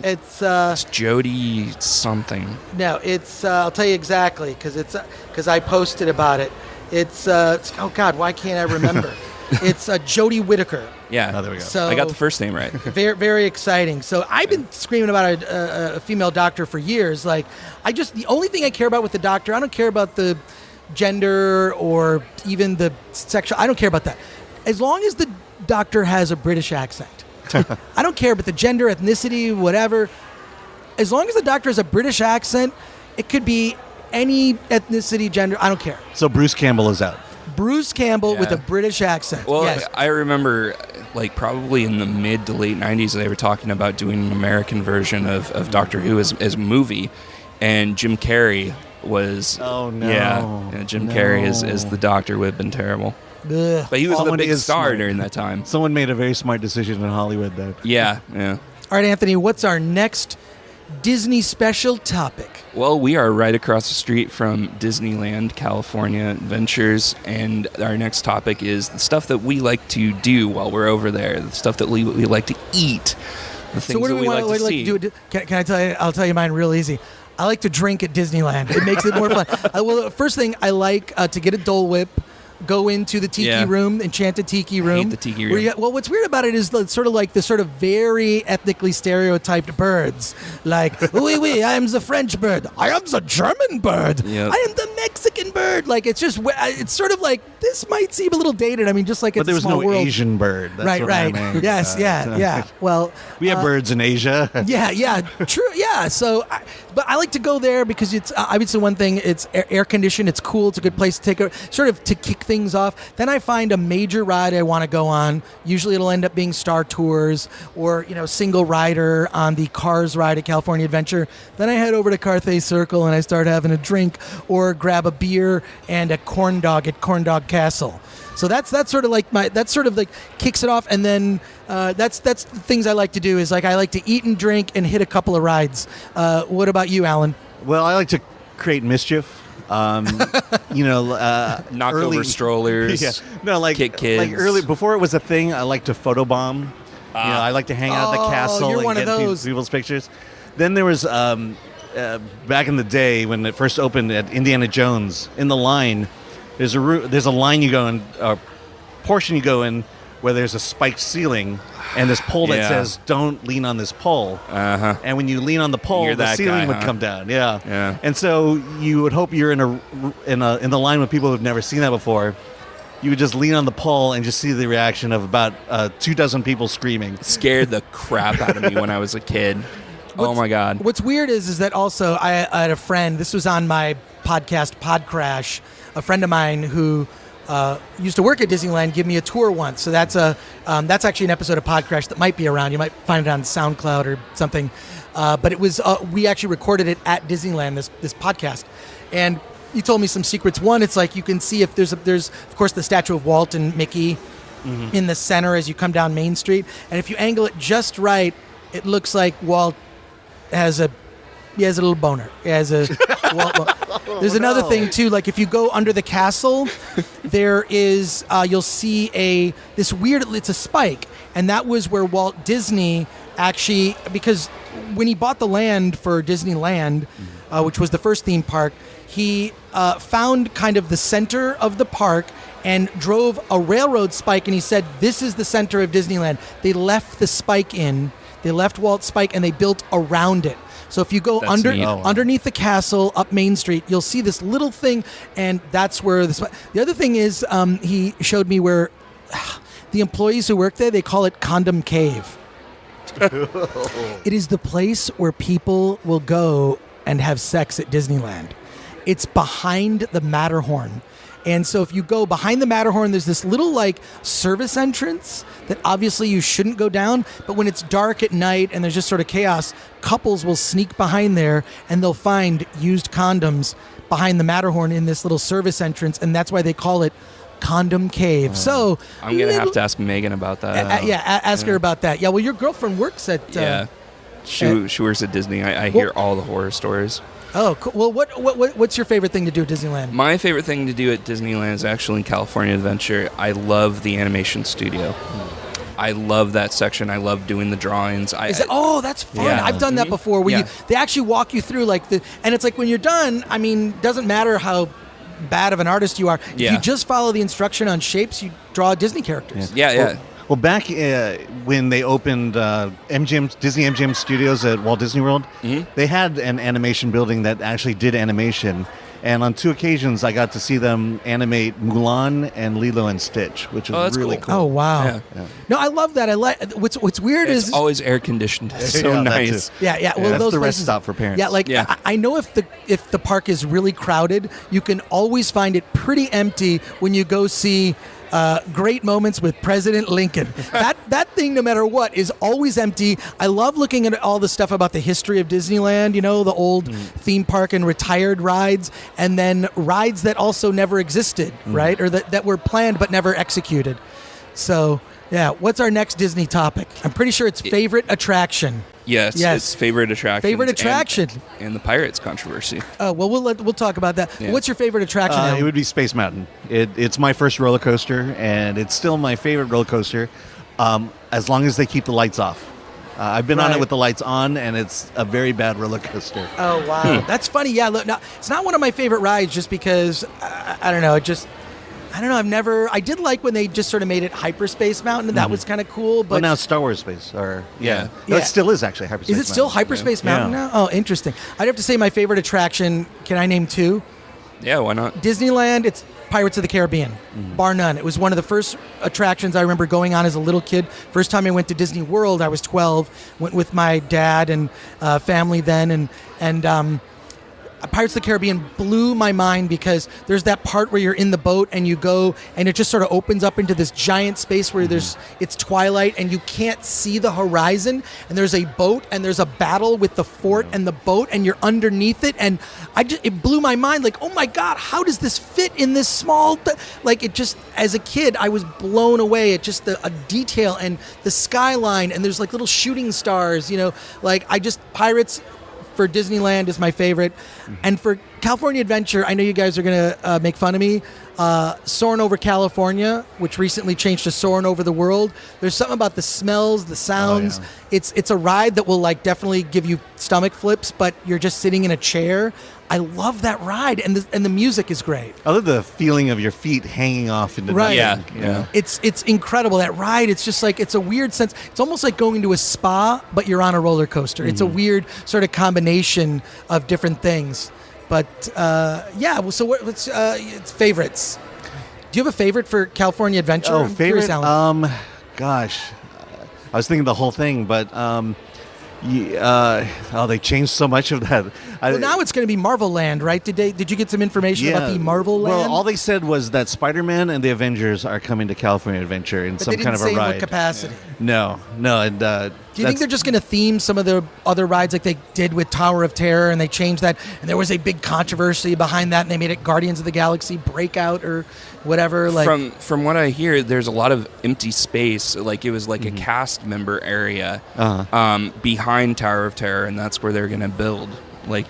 A: it's
B: It's Jodie something.
A: no, it's I'll tell you exactly because I posted about it. It's oh God, why can't I remember? It's Jodie Whittaker.
B: Yeah.
C: Oh, there we go.
A: So
B: I got the first name right.
A: very, very exciting. So I've been screaming about a female doctor for years. Like, the only thing I care about with the doctor, I don't care about the gender or even the sexual. I don't care about that. As long as the doctor has a British accent, I don't care about the gender, ethnicity, whatever. As long as the doctor has a British accent, it could be any ethnicity, gender. I don't care.
C: So Bruce Campbell is out.
A: Bruce Campbell with
B: Yeah.
A: a British accent.
B: Well,
A: yes.
B: I remember, probably in the mid to late 90s, they were talking about doing an American version of Doctor Who as a movie, and Jim Carrey was...
C: Oh, no.
B: Yeah, Jim Carrey is the Doctor would have been terrible.
A: Ugh.
B: But he was the
C: Someone
B: big
C: is
B: star
C: smart.
B: during that time.
C: Someone made a very smart decision in Hollywood, though.
B: Yeah.
A: All right, Anthony, what's our next Disney special topic?
B: Well, we are right across the street from Disneyland, California Adventures, and our next topic is the stuff that we like to do while we're over there, the stuff that we like to eat, the things
A: So what do
B: that
A: we
B: we
A: want
B: like to see.
A: do? Can I tell you? I'll tell you mine real easy. I like to drink at Disneyland. It makes it more fun. Well, first thing, I like to get a Dole Whip, go into the Tiki Room, Enchanted Tiki Room.
B: hate the Tiki
A: where
B: Room.
A: well, what's weird about it is the sort of very ethnically stereotyped birds. Like, oui, I am the French bird. I am the German bird.
B: Yep.
A: I am the Mexican bird. Like, it's sort of like, this might seem a little dated. I mean, just like
C: But
A: it's
C: there
A: a
C: was
A: small
C: no
A: world.
C: Asian bird. That's
A: Right.
C: what I meant.
A: Yes, yeah. Well,
C: We have birds in Asia.
A: yeah, true. Yeah, so, but I like to go there because it's obviously one thing. It's air conditioned. It's cool. It's a good place to take to kick things off. Then I find a major ride I want to go on. Usually it'll end up being Star Tours or single rider on the Cars ride at California Adventure. Then I head over to Carthay Circle and I start having a drink or grab a beer and a corn dog at Corn Dog Castle. So that's sort of like kicks it off, and then that's the things I like to do is I like to eat and drink and hit a couple of rides. What about you, Alan?
C: Well, I like to create mischief.
B: Knock
C: early-
B: over strollers.
C: Yeah. No,
B: kick kids.
C: early before it was a thing. I like to photobomb. I like to hang out at the castle
A: you're
C: and
A: one of
C: get
A: those.
C: people's pictures. Then there was back in the day when it first opened at Indiana Jones. In the line, there's a line you go in, a portion you go in where there's a spiked ceiling and this pole that
B: Yeah.
C: says "Don't lean on this pole."
B: Uh-huh.
C: And when you lean on the pole,
B: You're
C: the
B: that
C: ceiling
B: guy,
C: would
B: huh?
C: come down. Yeah.
B: Yeah.
C: And so you would hope you're in the line with people who've never seen that before. You would just lean on the pole and just see the reaction of about 24 people screaming.
B: Scared the crap out of me when I was a kid. Oh my God.
A: What's weird is that also I had a friend. This was on my podcast, Podcrash. A friend of mine who used to work at Disneyland give me a tour once. So that's actually an episode of Podcrash that might be around. You might find it on SoundCloud or something. But it was we actually recorded it at Disneyland. This podcast, and he told me some secrets. One, it's like you can see if there's of course the statue of Walt and Mickey in the center as you come down Main Street, and if you angle it just right, it looks like Walt has a little boner. He has a There's another thing too. Like if you go under the castle, there is you'll see this weird. It's a spike, and that was where Walt Disney actually, because when he bought the land for Disneyland, which was the first theme park, he found kind of the center of the park and drove a railroad spike, and he said, "This is the center of Disneyland." They left the spike in They left Walt Spike and they built around it. So if you go
B: That's neat.
A: underneath the castle up Main Street, you'll see this little thing, and that's where the other thing is. He showed me where the employees who work there, they call it Condom Cave. It is the place where people will go and have sex at Disneyland. It's behind the Matterhorn. And so if you go behind the Matterhorn, there's this little like service entrance that obviously you shouldn't go down. But when it's dark at night and there's just sort of chaos, couples will sneak behind there and they'll find used condoms behind the Matterhorn in this little service entrance. And that's why they call it Condom Cave. So
B: I'm going to have to ask Megan about that.
A: Ask her about that. Yeah, well, your girlfriend works at...
B: She works at Disney. I hear all the horror stories.
A: Oh, cool. Well, what's your favorite thing to do at Disneyland?
B: My favorite thing to do at Disneyland is actually in California Adventure. I love the animation studio. I love that section. I love doing the drawings.
A: That's fun.
B: Yeah.
A: I've done that before. Where they actually walk you through and it's like when you're done. I mean, doesn't matter how bad of an artist you are. If you just follow the instruction on shapes, you draw Disney characters.
C: Well, back when they opened Disney MGM Studios at Walt Disney World, they had an animation building that actually did animation. And on 2 occasions, I got to see them animate Mulan and Lilo and Stitch, which was really cool.
A: Oh, wow. Yeah. No, I love that. I like what's weird
B: it's
A: is
B: always air conditioned. It's so nice.
A: Yeah. Well,
C: that's
A: those
C: the rest
A: places,
C: stop for parents.
A: Yeah, I know if the park is really crowded, you can always find it pretty empty when you go see Great Moments with President Lincoln. That thing, no matter what, is always empty. I love looking at all the stuff about the history of Disneyland, the old theme park and retired rides, and then rides that also never existed, right? Or that were planned but never executed. So, yeah, what's our next Disney topic? I'm pretty sure it's favorite attraction.
B: Yes, it's favorite attraction.
A: Favorite attraction.
B: And the Pirates controversy.
A: Oh, well, we'll talk about that.
B: Yeah.
A: What's your favorite attraction?
C: It would be Space Mountain. It's my first roller coaster, and it's still my favorite roller coaster as long as they keep the lights off. I've been on it with the lights on, and it's a very bad roller coaster.
A: Oh, wow. That's funny. Yeah, look, no, it's not one of my favorite rides just because, I don't know, I did like when they just sort of made it Hyperspace Mountain, and that was kind of cool. But
C: now it's Star Wars Space.
B: Yeah.
C: That still is actually Hyperspace
A: Mountain. Is it still Hyperspace Mountain now? Oh, interesting. I'd have to say my favorite attraction, can I name 2?
B: Yeah, why not?
A: Disneyland, it's Pirates of the Caribbean, bar none. It was one of the first attractions I remember going on as a little kid. First time I went to Disney World, I was 12, went with my dad and family then, and Pirates of the Caribbean blew my mind because there's that part where you're in the boat and you go and it just sort of opens up into this giant space where it's twilight and you can't see the horizon, and there's a boat and there's a battle with the fort and the boat and you're underneath it, and it blew my mind, like, oh my God, how does this fit in this small as a kid I was blown away at just a detail and the skyline, and there's like little shooting stars, Pirates for Disneyland is my favorite. And for California Adventure, I know you guys are going to make fun of me. Soarin' Over California, which recently changed to Soarin' Over the World. There's something about the smells, the sounds. It's a ride that will definitely give you stomach flips, but you're just sitting in a chair. I love that ride, and the music is great.
C: I love the feeling of your feet hanging off into nothing.
B: Yeah.
A: It's incredible. That ride, it's just it's a weird sense. It's almost like going to a spa, but you're on a roller coaster. It's a weird sort of combination of different things. But so what's it's favorites? Do you have a favorite for California Adventure?
C: Oh, favorite? Gosh, I was thinking the whole thing, but they changed so much of that.
A: Now it's going to be Marvel Land, right? Did you get some information about the Marvel Land?
C: Well, all they said was that Spider-Man and the Avengers are coming to California Adventure in some kind of a ride.
A: They didn't say in what capacity.
C: No, and
A: do you think they're just going to theme some of the other rides like they did with Tower of Terror, and they changed that, and there was a big controversy behind that, and they made it Guardians of the Galaxy Breakout or whatever?
B: From what I hear, there's a lot of empty space. Like it was like a cast member area behind Tower of Terror, and that's where they're going to build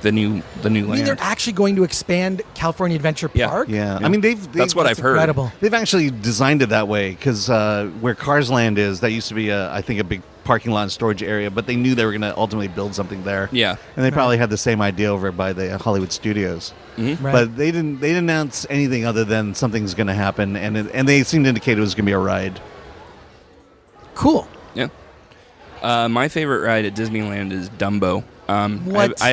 B: the new land.
A: I mean, they're actually going to expand California Adventure Park?
C: Yeah. I mean,
B: that's what I've heard.
A: Incredible.
C: They've actually designed it that way because where Cars Land is, that used to be, I think, a big parking lot and storage area, but they knew they were going to ultimately build something there.
B: Yeah.
C: And they probably had the same idea over by the Hollywood Studios.
A: Mm-hmm. Right.
C: But they didn't announce anything other than something's going to happen, and they seemed to indicate it was going to be a ride.
A: Cool.
B: Yeah. My favorite ride at Disneyland is Dumbo.
A: What?
B: I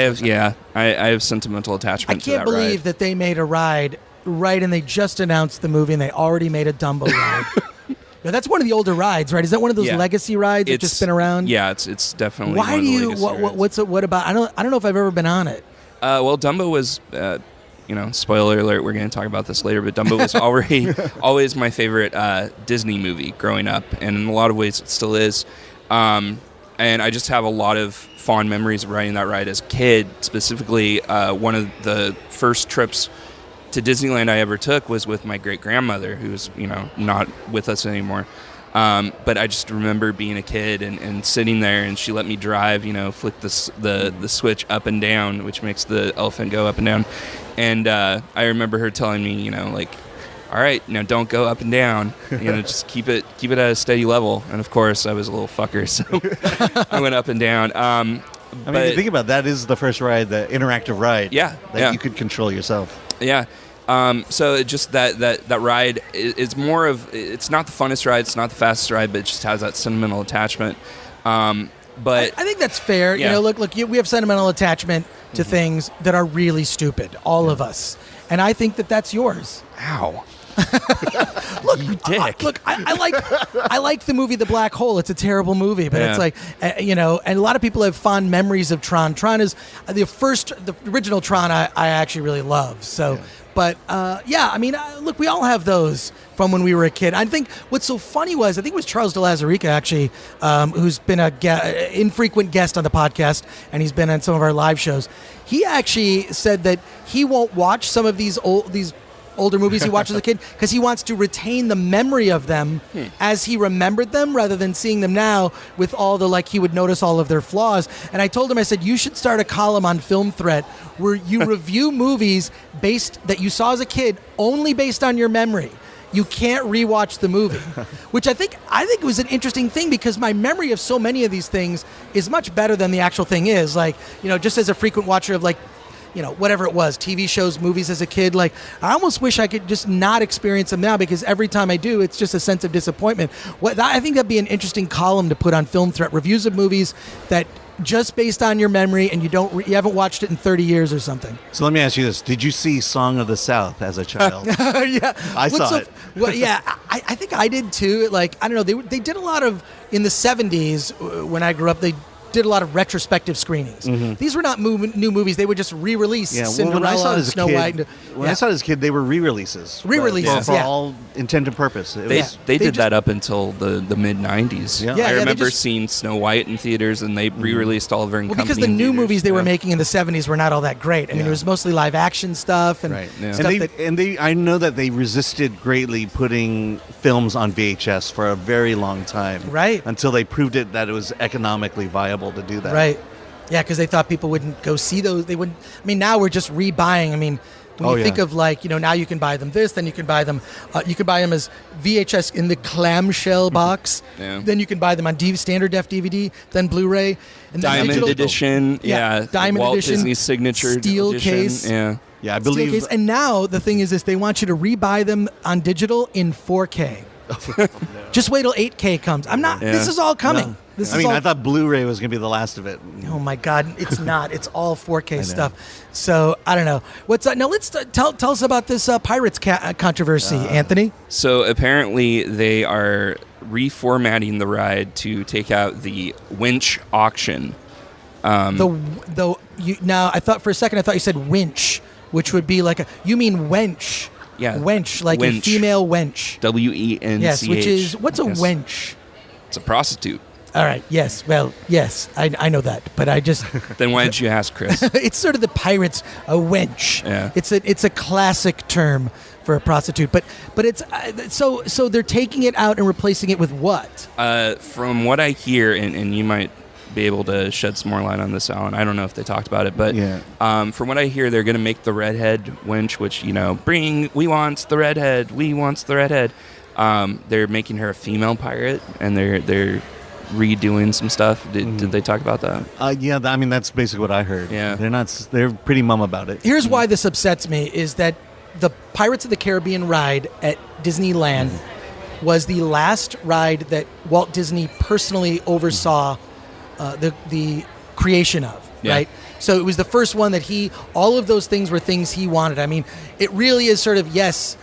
B: have sentimental attachment to that
A: I can't believe
B: ride.
A: that they made a ride right, and they just announced the movie, and they already made a Dumbo ride. Now, that's one of the older rides, right? Is that one of those
B: Yeah.
A: legacy rides that's just been around?
B: Yeah, it's definitely.
A: Why
B: one
A: do
B: of the
A: you?
B: legacy rides.
A: What's it? What about? I don't know if I've ever been on it.
B: Well, Dumbo was, spoiler alert, we're going to talk about this later, but Dumbo was always my favorite Disney movie growing up, and in a lot of ways it still is. And I just have a lot of fond memories of riding that ride as a kid. Specifically, one of the first trips to Disneyland I ever took was with my great-grandmother, who's, not with us anymore. But I just remember being a kid and sitting there, and she let me drive, flick the switch up and down, which makes the elephant go up and down. And I remember her telling me, all right, now don't go up and down, just keep it at a steady level. And of course, I was a little fucker, so I went up and down.
C: I mean, if you think about it, that is the first ride, the interactive ride.
B: Yeah,
C: you could control yourself.
B: Yeah. So it just that ride is more of, it's not the funnest ride, it's not the fastest ride, but it just has that sentimental attachment. But
A: I think that's fair.
B: Yeah.
A: We have sentimental attachment to things that are really stupid, all of us, and I think that's yours.
B: ow.
A: Look,
B: You dick.
A: I like the movie The Black Hole. It's a terrible movie, but it's
B: Yeah.
A: like, and a lot of people have fond memories of Tron. Tron is the original Tron. I actually really love. So, but look, we all have those from when we were a kid. I think what's so funny I think it was Charles de Lazarica actually, who's been a infrequent guest on the podcast, and he's been on some of our live shows. He actually said that he won't watch some of these older movies he watched as a kid because he wants to retain the memory of them as he remembered them rather than seeing them now with all the, he would notice all of their flaws. And I told him, I said, you should start a column on Film Threat where you review movies that you saw as a kid only based on your memory. You can't rewatch the movie, which I think was an interesting thing because my memory of so many of these things is much better than the actual thing is. Just as a frequent watcher of whatever it was, TV shows, movies as a kid, I almost wish I could just not experience them now because every time I do, it's just a sense of disappointment. I think that'd be an interesting column to put on Film Threat, reviews of movies that just based on your memory and you haven't watched it in 30 years or something.
C: So let me ask you this. Did you see Song of the South as a child?
A: Yeah.
C: I saw it.
A: Well, yeah, I think I did too. I don't know, they did a lot of, in the 70s when I grew up, they did a lot of retrospective screenings. These were not new movies. They would just re-release Cinderella,
C: when I saw it as a
A: Snow
C: kid,
A: White.
C: I saw it as a kid, they were re-releases.
A: Re-releases,
C: for
A: yeah.
C: all intent and purpose.
B: They did
A: just-
B: that up until the mid 90s.
C: Yeah.
A: Yeah,
B: I
A: they
B: remember
A: just-
B: seeing Snow White in theaters, and they re-released Oliver and
A: Well,
B: Company.
A: because the
B: in
A: new
B: theaters.
A: movies they were
B: Yeah.
A: making in the 70s were not all that great. I mean,
C: Yeah.
A: it was mostly live action stuff and
C: Right.
B: Yeah.
A: stuff
C: I know that they resisted greatly putting films on VHS for a very long time.
A: Right.
C: Until they proved that it was economically viable to do that.
A: Right. Yeah, because they thought people wouldn't go see those. They wouldn't. I mean, now we're just rebuying. I mean, when you think of now you can buy them this, then you can buy them. You can buy them as VHS in the clamshell box.
B: Yeah.
A: Then you can buy them on standard def DVD, then Blu-ray, and then
B: Diamond
A: digital
B: edition.
A: Yeah, Diamond
B: Walt
A: edition,
B: Disney signature
A: steel
B: edition.
A: case.
B: Yeah.
C: Yeah, I
A: steel
C: believe.
A: case. And now the thing is this: they want you to rebuy them on digital in 4K. Just wait till 8K comes. I'm not.
B: Yeah.
A: This is all coming.
C: No.
A: This
C: I
A: is
C: mean,
A: all,
C: I thought Blu-ray was going to be the last of it.
A: Oh my God, it's not. It's all 4K
C: know.
A: stuff. So I don't know. What's now? Let's tell us about this Pirates controversy, Anthony.
B: So apparently they are reformatting the ride to take out the winch auction.
A: Now I thought for a second you said winch, which would be you mean wench?
B: Yeah,
A: wench, like
B: wench.
A: a female wench.
B: WENCH.
A: Yes, which is what's a
B: Yes.
A: wench?
B: It's a prostitute.
A: All right. Yes. Well, yes, I know that, but I just
B: Then why did you ask, Chris?
A: it's sort of the pirates a wench.
B: Yeah.
A: It's a classic term for a prostitute, but it's so they're taking it out and replacing it with what?
B: From what I hear, and you might be able to shed some more light on this, Alan. I don't know if they talked about it, but from what I hear, they're going to make the redhead winch, which we wants the redhead, we wants the redhead. They're making her a female pirate, and they're redoing some stuff. Did they talk about that?
C: Yeah, I mean, that's basically what I heard.
B: Yeah.
C: They're pretty mum about it.
A: Here's why this upsets me is that the Pirates of the Caribbean ride at Disneyland was the last ride that Walt Disney personally oversaw the creation of,
B: Yeah.
A: right? So it was the first one that all of those things were things he wanted. I mean, it really is sort of, yes,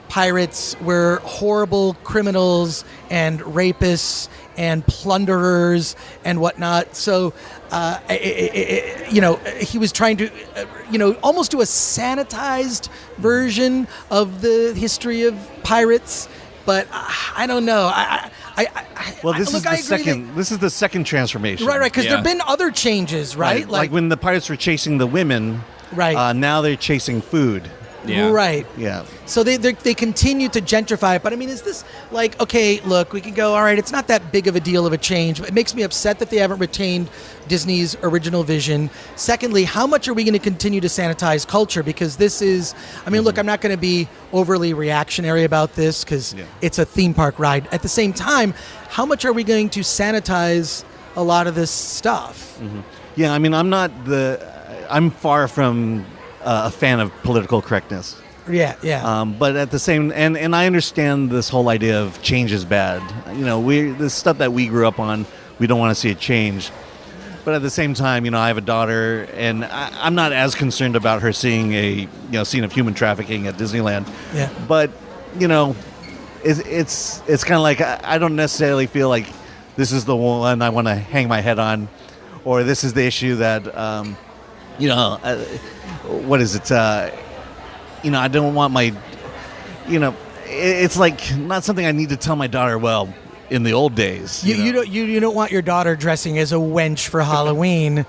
A: pirates were horrible criminals and rapists and plunderers and whatnot. So, he was trying to, almost do a sanitized version of the history of pirates. But I don't know.
C: This is the second transformation.
A: Right, because there have been other changes, right?
C: Like when the pirates were chasing the women,
A: right?
C: Now they're chasing food.
B: Yeah.
A: Right.
C: Yeah.
A: So they continue to gentrify it. But I mean, is this like, okay, look, we could go, all right, it's not that big of a deal of a change. But it makes me upset that they haven't retained Disney's original vision. Secondly, how much are we going to continue to sanitize culture? Because this is, I mean, look, I'm not going to be overly reactionary about this because it's a theme park ride. At the same time, how much are we going to sanitize a lot of this stuff?
C: Mm-hmm. Yeah, I mean, I'm far from a fan of political correctness.
A: Yeah.
C: But at the same, and I understand this whole idea of change is bad. The stuff that we grew up on, we don't want to see it change. But at the same time, I have a daughter, and I'm not as concerned about her seeing a scene of human trafficking at Disneyland.
A: Yeah.
C: But it's kind of like I don't necessarily feel like this is the one I want to hang my head on, or this is the issue that what is it? I don't want my, it's like not something I need to tell my daughter. Well, in the old days,
A: you don't want your daughter dressing as a wench for Halloween.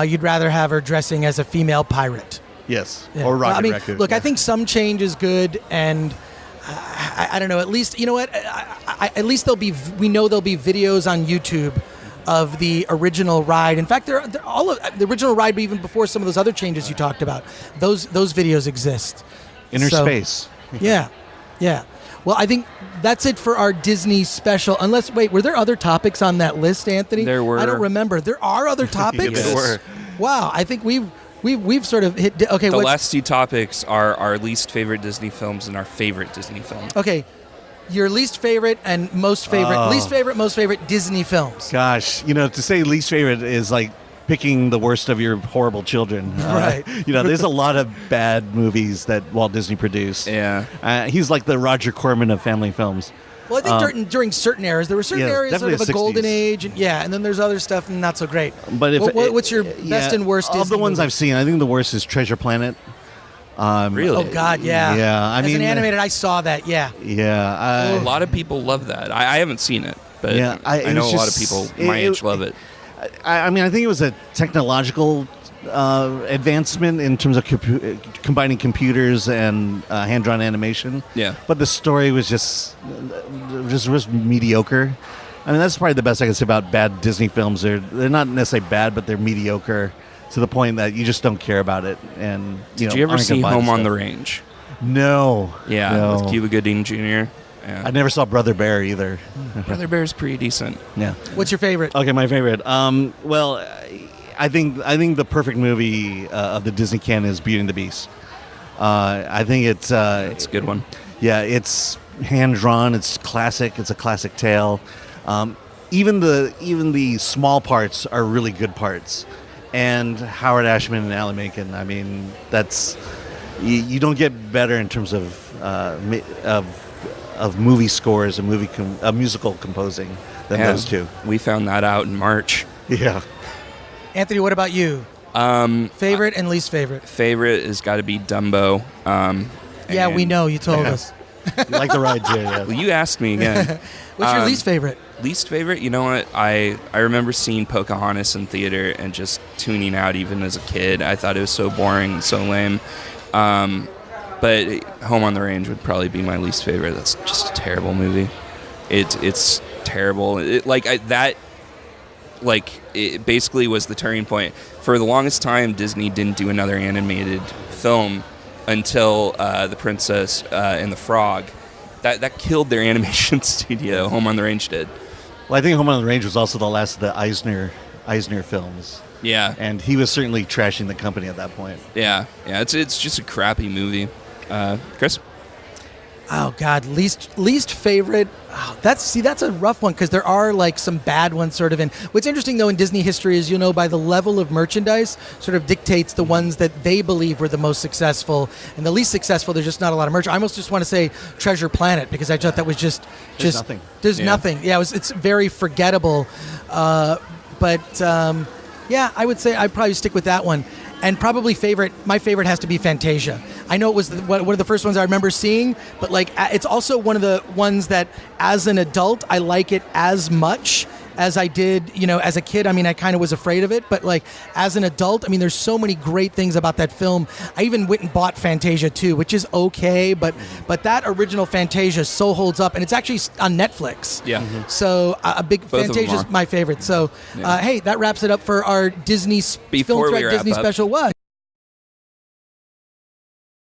A: You'd rather have her dressing as a female pirate.
C: Yes,
A: Yeah.
C: or Rocket
A: I mean,
C: Raccoon.
A: look,
C: yeah.
A: I think some change is good, and I don't know. At least at least we know there'll be videos on YouTube of the original ride. In fact, they're all of the original ride, but even before some of those other changes you talked about. Those videos exist.
C: Inner space.
A: Yeah. Well, I think that's it for our Disney special. Were there other topics on that list, Anthony?
B: There were.
A: I don't remember. There are other topics?
C: Yes.
B: There were.
A: Wow, I think we've sort of hit. Okay,
B: The last two topics are our least favorite Disney films and our favorite Disney film.
A: Okay, your least favorite and most favorite.
C: Oh.
A: Least favorite, most favorite Disney films.
C: Gosh, to say least favorite is like picking the worst of your horrible children.
A: Right.
C: There's a lot of bad movies that Walt Disney produced.
B: Yeah.
C: He's like the Roger Corman of family films.
A: Well, I think during certain eras, there were certain areas sort of
C: definitely
A: a golden
C: 60s.
A: age, and then there's other stuff not so great.
C: But
A: what's your best and worst Disney
C: of the ones
A: movie?
C: I've seen? I think the worst is Treasure Planet.
B: Really?
A: Oh God, yeah.
C: Yeah,
A: As an animated, I saw that. Yeah.
C: Yeah.
B: A lot of people love that. I haven't seen it, but
C: Yeah,
B: I know a lot of people my age love it.
C: I mean, I think it was a technological advancement in terms of combining computers and hand-drawn animation.
B: Yeah.
C: But the story was just mediocre. I mean, that's probably the best I can say about bad Disney films. They're not necessarily bad, but they're mediocre to the point that you just don't care about it. And
B: Did you ever see Home on the Range?
C: No.
B: Yeah,
C: no.
B: with Cuba Gooding Jr. Yeah.
C: I never saw Brother Bear either.
B: Brother Bear's pretty decent.
C: Yeah.
A: What's your favorite?
C: Okay, my favorite. Well, I think the perfect movie of the Disney canon is Beauty and the Beast. I think it's
B: That's a good one.
C: Yeah, it's hand drawn. It's classic. It's a classic tale. Even the small parts are really good parts. And Howard Ashman and Alan Menken. I mean, that's you don't get better in terms of movie scores and musical composing than those two.
B: We found that out in March.
C: Yeah.
A: Anthony, what about you? Favorite and least favorite?
B: Favorite has got to be Dumbo.
A: Yeah, we
B: and-
A: know. You told us.
C: You like the ride too, yeah.
B: Well, you asked me again.
A: What's your least favorite?
B: Least favorite? You know what? I remember seeing Pocahontas in theater and just tuning out even as a kid. I thought it was so boring and so lame. But Home on the Range would probably be my least favorite. That's just a terrible movie. It's terrible. It basically was the turning point. For the longest time, Disney didn't do another animated film until The Princess and the Frog. That killed their animation studio. Home on the Range did.
C: Well, I think Home on the Range was also the last of the Eisner films.
B: Yeah.
C: And he was certainly trashing the company at that point.
B: Yeah. It's just a crappy movie. Chris?
A: Oh God, least favorite. Oh, that's a rough one because there are like some bad ones sort of in. What's interesting though in Disney history is by the level of merchandise sort of dictates the ones that they believe were the most successful and the least successful. There's just not a lot of merch. I almost just want to say Treasure Planet because I thought that was just
C: nothing.
A: There's nothing. Yeah, it's very forgettable. But I would say I'd probably stick with that one. And probably my favorite has to be Fantasia. I know it was one of the first ones I remember seeing, but like it's also one of the ones that as an adult, I like it as much as I did, as a kid. I mean, I kind of was afraid of it, but like as an adult, I mean, there's so many great things about that film. I even went and bought Fantasia 2, which is okay, but that original Fantasia so holds up, and it's actually on Netflix.
B: Yeah.
A: So a big Fantasia's my favorite. So hey, that wraps it up for our Disney Film Threat Disney special. What?